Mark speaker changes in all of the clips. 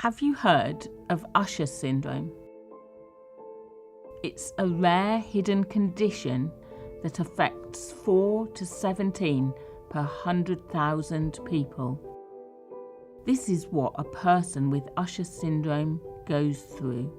Speaker 1: Have you heard of Usher Syndrome? It's a rare hidden condition that affects 4 to 17 per 100,000 people. This is what a person with Usher Syndrome goes through.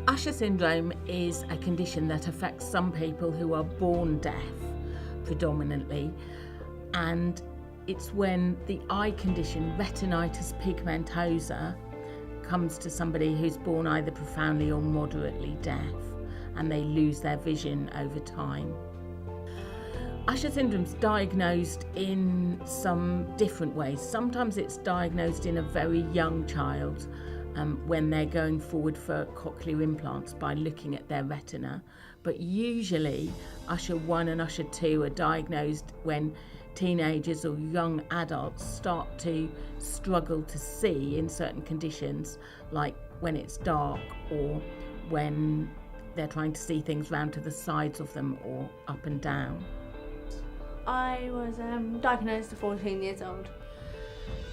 Speaker 1: Usher syndrome is a condition that affects some people who are born deaf predominantly, and it's when the eye condition retinitis pigmentosa comes to somebody who's born either profoundly or moderately deaf, and they lose their vision over time. Usher syndrome is diagnosed in some different ways. Sometimes it's diagnosed in a very young child when they're going forward for cochlear implants by looking at their retina. But usually Usher 1 and Usher 2 are diagnosed when teenagers or young adults start to struggle to see in certain conditions, like when it's dark or when they're trying to see things round to the sides of them or up and down.
Speaker 2: I was diagnosed at 14 years old.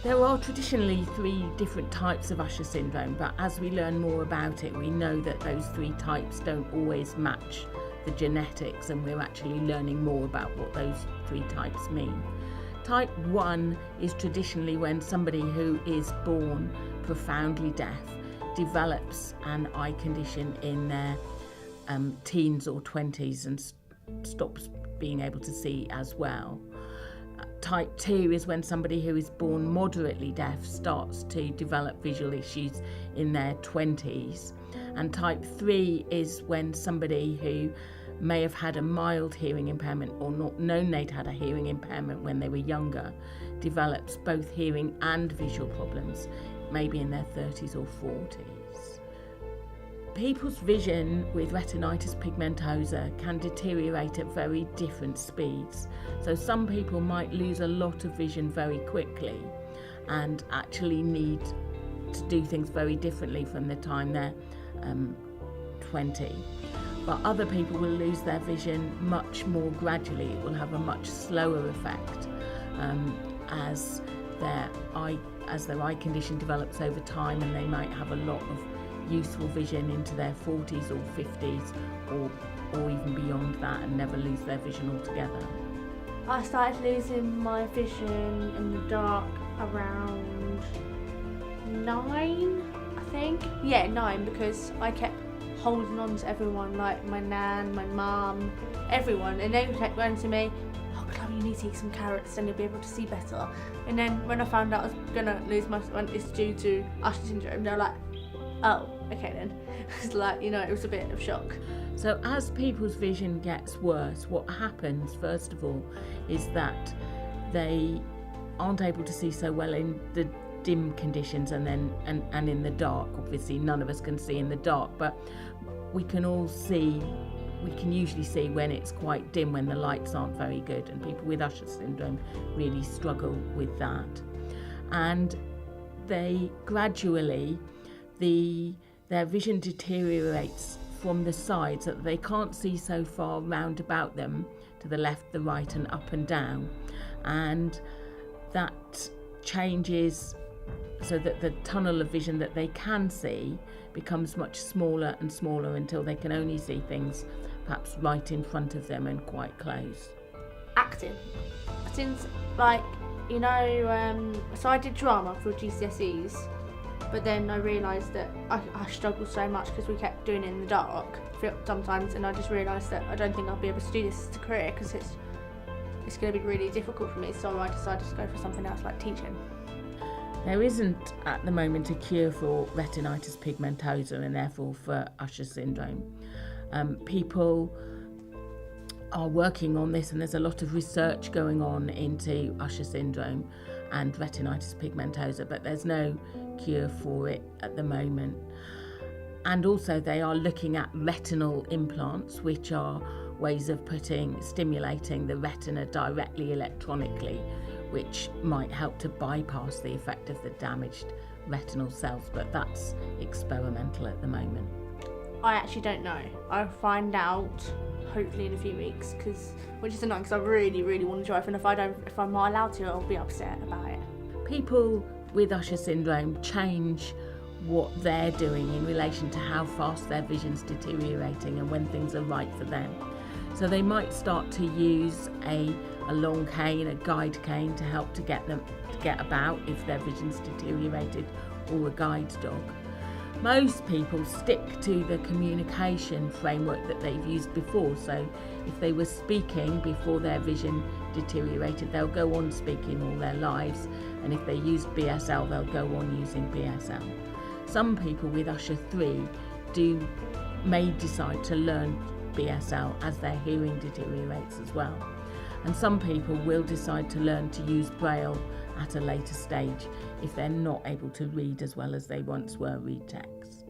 Speaker 1: There are traditionally 3 different types of Usher syndrome, but as we learn more about it, we know that those 3 types don't always match the genetics, and we're actually learning more about what those 3 types mean. Type 1 is traditionally when somebody who is born profoundly deaf develops an eye condition in their teens or 20s and stops being able to see as well. Type 2 is when somebody who is born moderately deaf starts to develop visual issues in their 20s. And type 3 is when somebody who may have had a mild hearing impairment or not known they'd had a hearing impairment when they were younger develops both hearing and visual problems, maybe in their 30s or 40s. People's vision with retinitis pigmentosa can deteriorate at very different speeds. So some people might lose a lot of vision very quickly and actually need to do things very differently from the time they're 20. But other people will lose their vision much more gradually. It will have a much slower effect as their eye condition develops over time, and they might have a lot of useful vision into their 40s or 50s or even beyond that and never lose their vision altogether.
Speaker 2: I started losing my vision in the dark around 9, I think. Yeah, 9, because I kept holding on to everyone, like my nan, my mum, everyone, and they kept going to me, "Oh, Chloe, you need to eat some carrots, then you'll be able to see better." And then when I found out I was gonna lose my vision, it's due to Usher syndrome, they're like, "Oh, okay then." It's like, it was a bit of shock.
Speaker 1: So as people's vision gets worse, what happens first of all is that they aren't able to see so well in the dim conditions and in the dark. Obviously none of us can see in the dark, but we can usually see when it's quite dim, when the lights aren't very good, and people with Usher syndrome really struggle with that. And they gradually their vision deteriorates from the sides, so that they can't see so far round about them to the left, the right and up and down, and that changes so that the tunnel of vision that they can see becomes much smaller and smaller until they can only see things perhaps right in front of them and quite close.
Speaker 2: Acting. Since so I did drama for GCSEs, but then I realised that I struggled so much because we kept doing it in the dark sometimes, and I just realised that I don't think I'll be able to do this as a career because it's going to be really difficult for me, so I decided to go for something else like teaching.
Speaker 1: There isn't at the moment a cure for retinitis pigmentosa and therefore for Usher syndrome. People are working on this, and there's a lot of research going on into Usher syndrome and retinitis pigmentosa, but there's no cure for it at the moment. And also they are looking at retinal implants, which are ways of stimulating the retina directly electronically, which might help to bypass the effect of the damaged retinal cells, but that's experimental at the moment.
Speaker 2: I actually don't know. I'll find out hopefully in a few weeks, which is annoying because I really, really want to drive, and if I'm not allowed to, I'll be upset about it.
Speaker 1: People with Usher syndrome change what they're doing in relation to how fast their vision's deteriorating and when things are right for them. So they might start to use a long cane, a guide cane, to help to get them to get about if their vision's deteriorated, or a guide dog. Most people stick to the communication framework that they've used before. So if they were speaking before their vision deteriorated, they'll go on speaking all their lives, and if they used BSL, they'll go on using BSL. Some people with Usher 3 may decide to learn BSL as their hearing deteriorates as well. And some people will decide to learn to use Braille at a later stage if they're not able to read as well as they once were read text.